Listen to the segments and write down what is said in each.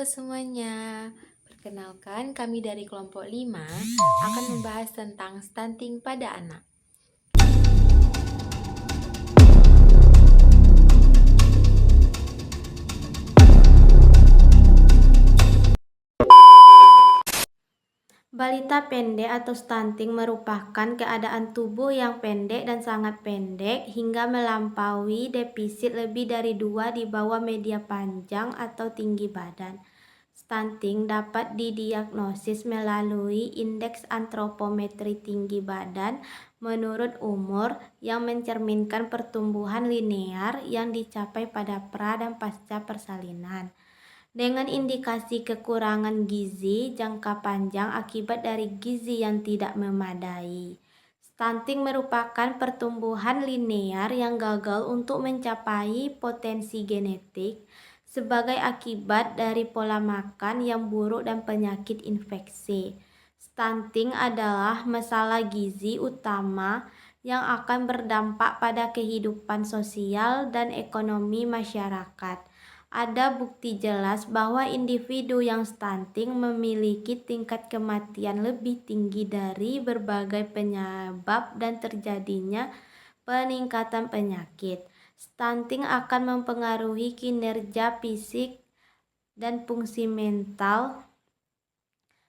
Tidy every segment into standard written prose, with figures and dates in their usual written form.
semuanya, perkenalkan kami dari kelompok 5 akan membahas tentang stunting pada anak. Balita pendek atau stunting merupakan keadaan tubuh yang pendek dan sangat pendek hingga melampaui defisit lebih dari 2 di bawah media panjang atau tinggi badan. Stunting dapat didiagnosis melalui indeks antropometri tinggi badan menurut umur yang mencerminkan pertumbuhan linear yang dicapai pada pra dan pasca persalinan. Dengan indikasi kekurangan gizi jangka panjang akibat dari gizi yang tidak memadai. Stunting merupakan pertumbuhan linear yang gagal untuk mencapai potensi genetik sebagai akibat dari pola makan yang buruk dan penyakit infeksi. Stunting adalah masalah gizi utama yang akan berdampak pada kehidupan sosial dan ekonomi masyarakat. Ada bukti jelas bahwa individu yang stunting memiliki tingkat kematian lebih tinggi dari berbagai penyebab dan terjadinya peningkatan penyakit. Stunting akan mempengaruhi kinerja fisik dan fungsi mental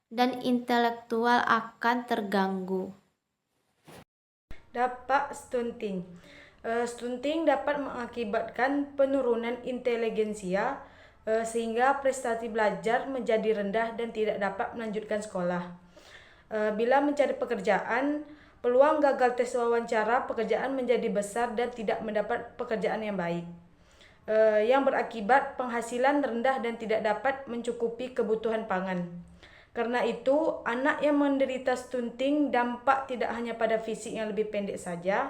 dan intelektual akan terganggu. Dampak stunting. Stunting dapat mengakibatkan penurunan inteligensia sehingga prestasi belajar menjadi rendah dan tidak dapat melanjutkan sekolah. Bila mencari pekerjaan, peluang gagal tes wawancara pekerjaan menjadi besar dan tidak mendapat pekerjaan yang baik. Yang berakibat penghasilan rendah dan tidak dapat mencukupi kebutuhan pangan. Karena itu, anak yang menderita stunting dampak tidak hanya pada fisik yang lebih pendek saja,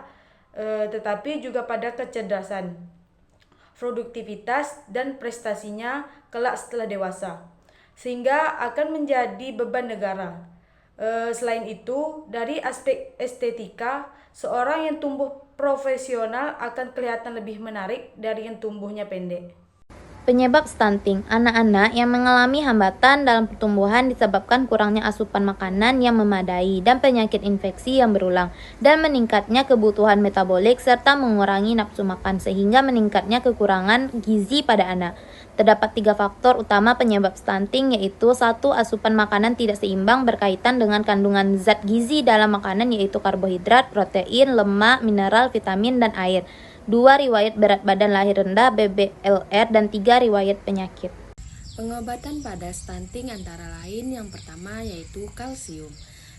tetapi juga pada kecerdasan, produktivitas, dan prestasinya kelak setelah dewasa, sehingga akan menjadi beban negara. Selain itu, dari aspek estetika, seorang yang tumbuh profesional akan kelihatan lebih menarik dari yang tumbuhnya pendek. Penyebab stunting, anak-anak yang mengalami hambatan dalam pertumbuhan disebabkan kurangnya asupan makanan yang memadai dan penyakit infeksi yang berulang, dan meningkatnya kebutuhan metabolik serta mengurangi nafsu makan sehingga meningkatnya kekurangan gizi pada anak. Terdapat 3 faktor utama penyebab stunting, yaitu 1. Asupan makanan tidak seimbang berkaitan dengan kandungan zat gizi dalam makanan, yaitu karbohidrat, protein, lemak, mineral, vitamin, dan air. 2. Riwayat berat badan lahir rendah (BBLR), dan 3. Riwayat penyakit. Pengobatan pada stunting antara lain yang pertama yaitu kalsium.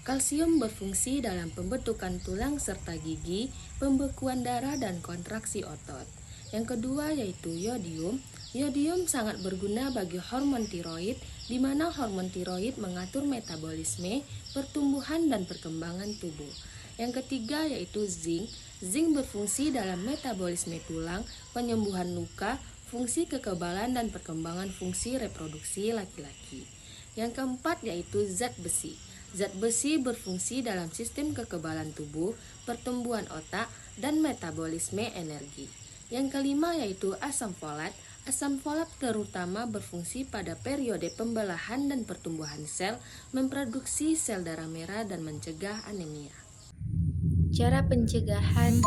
Kalsium berfungsi dalam pembentukan tulang serta gigi, pembekuan darah dan kontraksi otot. Yang kedua yaitu yodium. Yodium sangat berguna bagi hormon tiroid, di mana hormon tiroid mengatur metabolisme, pertumbuhan dan perkembangan tubuh. Yang ketiga yaitu zinc. Zinc berfungsi dalam metabolisme tulang, penyembuhan luka, fungsi kekebalan dan perkembangan fungsi reproduksi laki-laki. Yang keempat yaitu zat besi. Zat besi berfungsi dalam sistem kekebalan tubuh, pertumbuhan otak, dan metabolisme energi. Yang kelima yaitu asam folat. Asam folat terutama berfungsi pada periode pembelahan dan pertumbuhan sel, memproduksi sel darah merah dan mencegah anemia. Cara pencegahan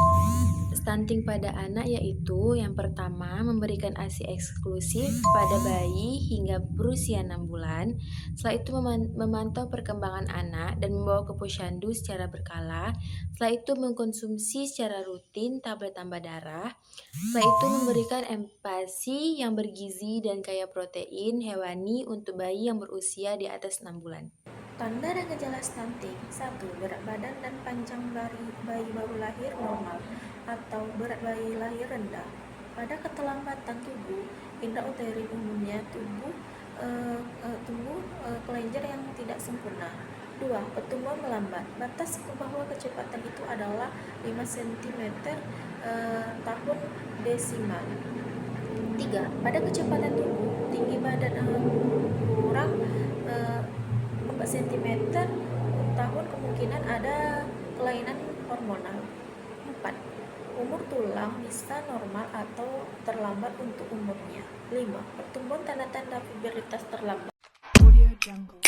stunting pada anak yaitu yang pertama, memberikan ASI eksklusif pada bayi hingga berusia 6 bulan. Setelah itu memantau perkembangan anak dan membawa ke posyandu secara berkala. Setelah itu mengkonsumsi secara rutin tablet tambah darah. Setelah itu memberikan empasi yang bergizi dan kaya protein hewani untuk bayi yang berusia di atas 6 bulan. Tanda dan gejala stunting. 1. Berat badan dan panjang bayi baru lahir normal atau berat bayi lahir rendah. Pada keterlambatan tubuh intrauterin umumnya tumbuh kelenjar yang tidak sempurna. 2. Pertumbuhan melambat. Batas bahwa kecepatan itu adalah 5 cm tahun desimal. 3. Pada kecepatan tubuh tinggi badan kurang 4 cm tahun, kemungkinan ada kelainan hormonal. 4. Umur tulang bisa normal atau terlambat untuk umurnya. 5. 5. Pertumbuhan tanda-tanda pubertas terlambat. Audio Jungle.